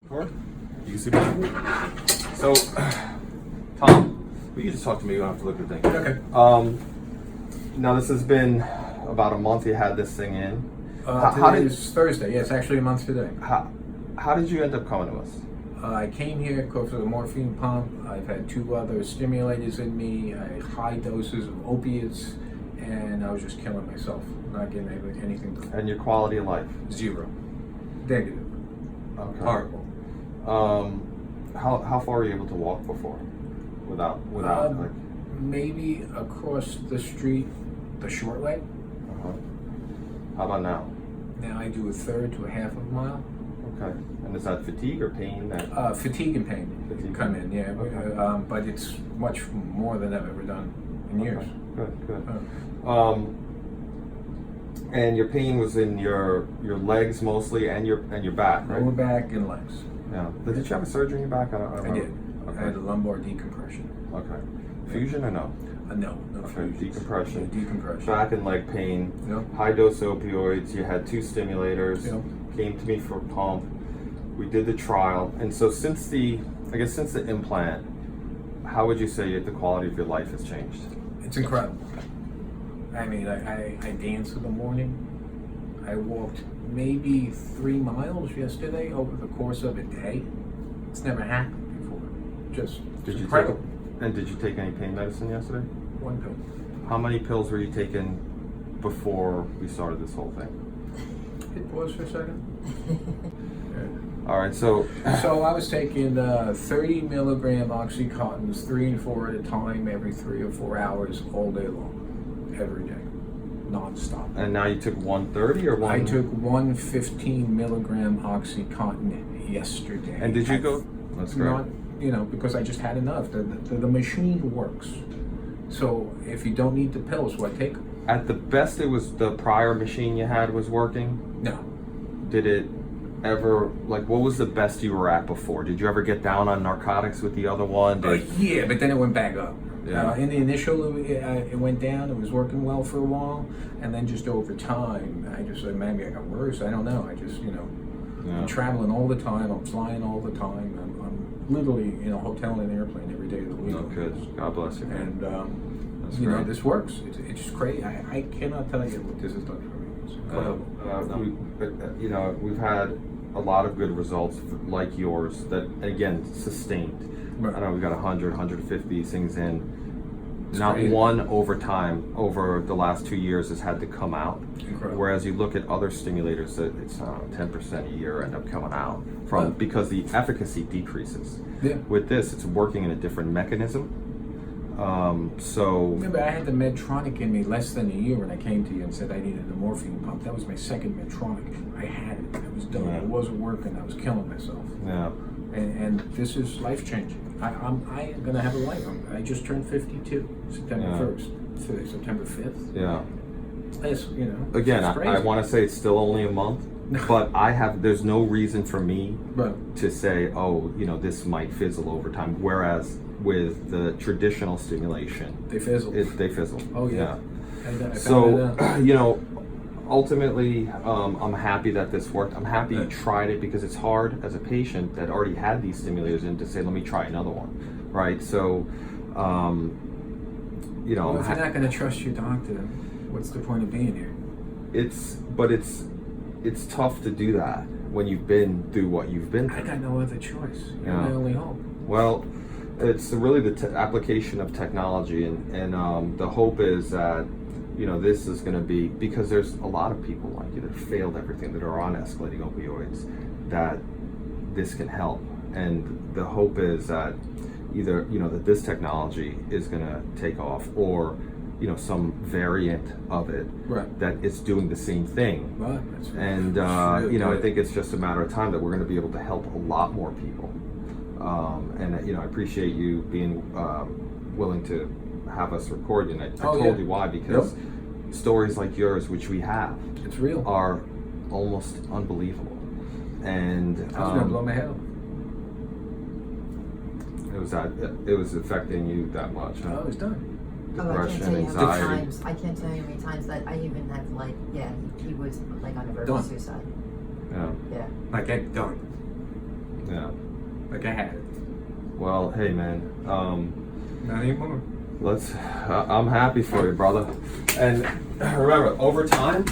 Or you can see me. So, Tom, you can just talk to me. You don't have to look at the thing. Okay. Now this has been about a month. You had this thing in. Today is Thursday. Yeah, it's actually a month today. How did you end up coming to us? I came here because of the morphine pump. I've had 2 other stimulators in me. I had high doses of opiates, and I was just killing myself, not getting anything done. And your quality of life? 0. Negative. Okay. Horrible. How far were you able to walk before, without like? Maybe across the street, the short way. How about now? Now I do 1/3 to 1/2 of a mile. Okay. And is that fatigue or pain? That Fatigue and pain Fatigue. come in, yeah. Okay. But it's much more than I've ever done in years. Good. And your pain was in your legs mostly, and your back, right? Lower back and legs. Yeah. Did you have a surgery in your back? I I did. Okay. I had a lumbar decompression. Okay. Fusion or no? No Okay. fusions. Decompression. Yeah, decompression. Back and leg pain. Yep. High dose opioids. You had 2 stimulators. Yep. Came to me for a pump. We did the trial, and so since the implant, how would you say the quality of your life has changed? It's incredible. I mean, I dance in the morning. I walked maybe 3 miles yesterday over the course of a day. It's never happened before. Just incredible. Did you take any pain medicine yesterday? 1 pill. How many pills were you taking before we started this whole thing? Hit pause for a second. All right, so I was taking 30 milligram Oxycontins, 3 and 4 at a time, every 3 or 4 hours, all day long, every day, non-stop. And now you took 130 or one? I took 115 milligram Oxycontin yesterday. And did you go? That's great. Not, because I just had enough. The machine works. So if you don't need the pills, what take them? At the best, it was the prior machine you had was working? No. Did it ever, what was the best you were at before? Did you ever get down on narcotics with the other one? Yeah, but then it went back up. Yeah. In the initial, it went down. It was working well for a while, and then just over time, I just said, maybe I got worse. I don't know. I just, I'm traveling all the time. I'm flying all the time. I'm literally in a hotel and an airplane every day of the week. Oh, good. God bless you, man. And this works. It's just crazy. I cannot tell you what this has done for me. It's incredible. We've had a lot of good results like yours that, again, sustained. Right. I know we've got 100, 150 these things in. It's Not crazy. one overtime over the last 2 years has had to come out. Incredible. Whereas you look at other stimulators, it's 10% a year end up coming out because the efficacy decreases. Yeah. With this, it's working in a different mechanism. Remember, I had the Medtronic in me less than a year when I came to you and said I needed a morphine pump. That was my second Medtronic. I had it. It was done. It wasn't working. I was killing myself. Yeah. And this is life changing. I am gonna have a life. I just turned 52, September 1st. Today, September 5th. Yeah. It's, Again, it's crazy. I want to say it's still only a month, but there's no reason for me to say, this might fizzle over time. Whereas with the traditional stimulation, They fizzle. They fizzle. Oh yeah. So, ultimately, I'm happy that this worked. I'm happy you tried it because it's hard as a patient that already had these stimulators in to say, let me try another one, right? So, Well, if you're not going to trust your doctor, what's the point of being here? It's tough to do that when you've been through what you've been through. I got no other choice. You're my only hope. Well, it's really the application of technology, and the hope is that this is going to be, because there's a lot of people like you that failed everything, that are on escalating opioids, that this can help. And the hope is that either that this technology is going to take off, or some variant of it that is doing the same thing. Right. And I think it's just a matter of time that we're going to be able to help a lot more people. And I appreciate you being willing to have us record you. And I told you why, because stories like yours, which we have, it's real, are almost unbelievable. And I was gonna blow my head off. It was affecting you that much. Huh? Oh, it's done. Depression, anxiety. I can't tell you how many times that I even had he was on the verge of suicide. Yeah. Like that, done. Yeah. Like I had it. Well, hey man, Not anymore. I'm happy for you, brother. And remember, over time,